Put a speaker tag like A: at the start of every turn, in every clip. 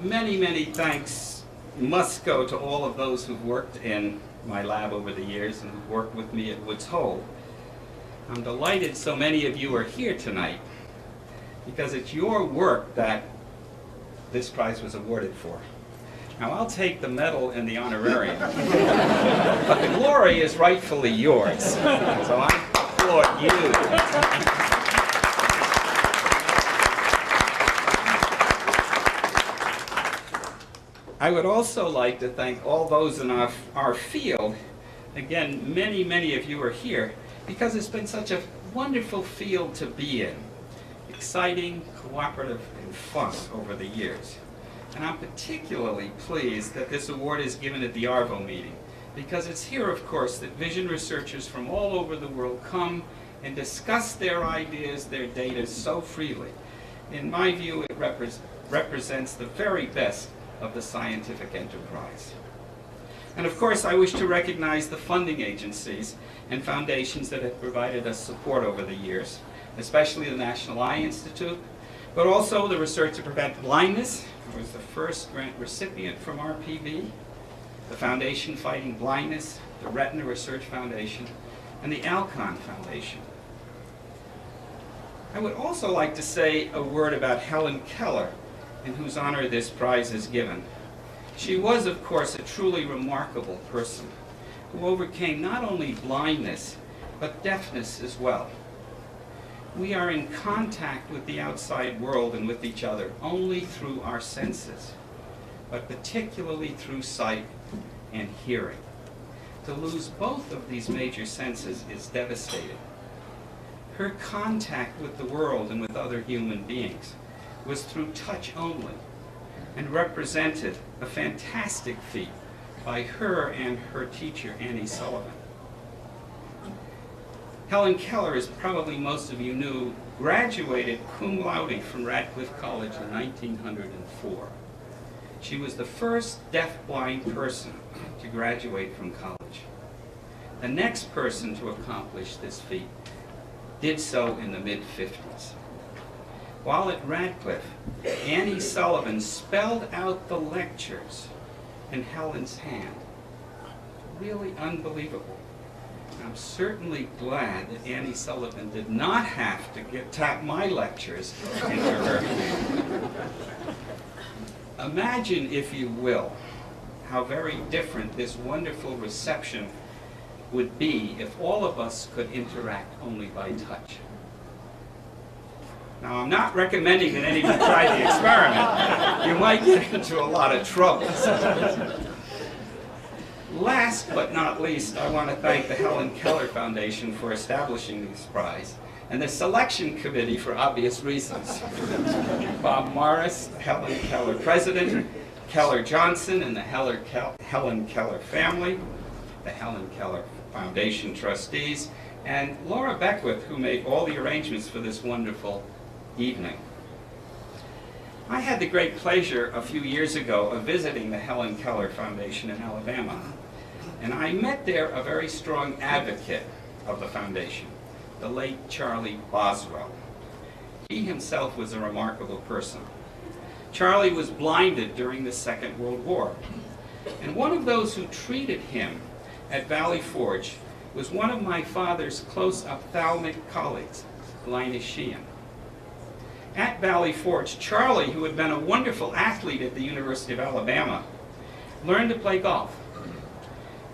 A: many, many thanks must go to all of those who've worked in my lab over the years and who've worked with me at Woods Hole. I'm delighted so many of you are here tonight because it's your work that this prize was awarded for. Now, I'll take the medal and the honorarium, but the glory is rightfully yours. So I applaud you. I would also like to thank all those in our field. Again, many, many of you are here because it's been such a wonderful field to be in. Exciting, cooperative, and fun over the years. And I'm particularly pleased that this award is given at the ARVO meeting because it's here, of course, that vision researchers from all over the world come and discuss their ideas, their data so freely. In my view, it represents the very best of the scientific enterprise. And of course, I wish to recognize the funding agencies and foundations that have provided us support over the years, especially the National Eye Institute, but also the Research to Prevent Blindness. I was the first grant recipient from RPB, the Foundation Fighting Blindness, the Retina Research Foundation, and the Alcon Foundation. I would also like to say a word about Helen Keller, in whose honor this prize is given. She was, of course, a truly remarkable person who overcame not only blindness, but deafness as well. We are in contact with the outside world and with each other only through our senses, but particularly through sight and hearing. To lose both of these major senses is devastating. Her contact with the world and with other human beings was through touch only, and represented a fantastic feat by her and her teacher, Annie Sullivan. Helen Keller, as probably most of you knew, graduated cum laude from Radcliffe College in 1904. She was the first deaf-blind person to graduate from college. The next person to accomplish this feat did so in the mid-50s. While at Radcliffe, Annie Sullivan spelled out the lectures in Helen's hand. Really unbelievable. I'm certainly glad that Annie Sullivan did not have to tap my lectures into her hand. Imagine, if you will, how very different this wonderful reception would be if all of us could interact only by touch. Now, I'm not recommending that any of you try the experiment. You might get into a lot of trouble. Last but not least, I want to thank the Helen Keller Foundation for establishing this prize, and the selection committee for obvious reasons. Bob Morris, the Helen Keller president, Keller Johnson, and the Helen Keller family, the Helen Keller Foundation trustees, and Laura Beckwith, who made all the arrangements for this wonderful evening. I had the great pleasure a few years ago of visiting the Helen Keller Foundation in Alabama, and I met there a very strong advocate of the foundation, the late Charlie Boswell. He himself was a remarkable person. Charlie was blinded during the Second World War, and one of those who treated him at Valley Forge was one of my father's close ophthalmic colleagues, Linus Sheehan. At Valley Forge, Charlie, who had been a wonderful athlete at the University of Alabama, learned to play golf.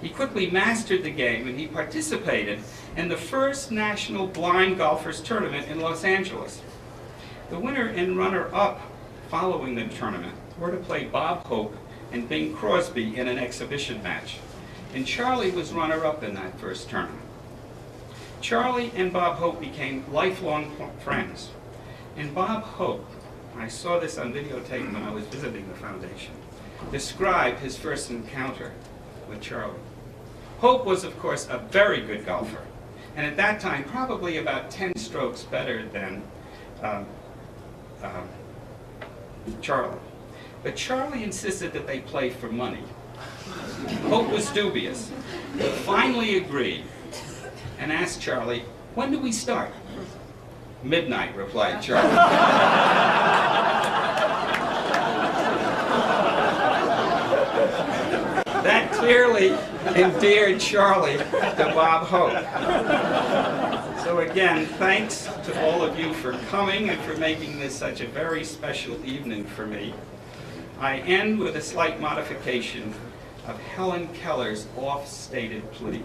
A: He quickly mastered the game, and he participated in the first National Blind Golfers Tournament in Los Angeles. The winner and runner-up following the tournament were to play Bob Hope and Bing Crosby in an exhibition match, and Charlie was runner-up in that first tournament. Charlie and Bob Hope became lifelong friends. And Bob Hope, I saw this on videotape when I was visiting the foundation, described his first encounter with Charlie. Hope was, of course, a very good golfer, and at that time probably about 10 strokes better than Charlie. But Charlie insisted that they play for money. Hope was dubious, but finally agreed and asked Charlie, "When do we start?" "Midnight," replied Charlie. really endeared Charlie to Bob Hope. So again, thanks to all of you for coming and for making this such a very special evening for me. I end with a slight modification of Helen Keller's oft-stated plea.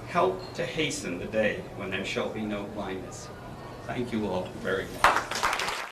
A: Help to hasten the day when there shall be no blindness. Thank you all very much.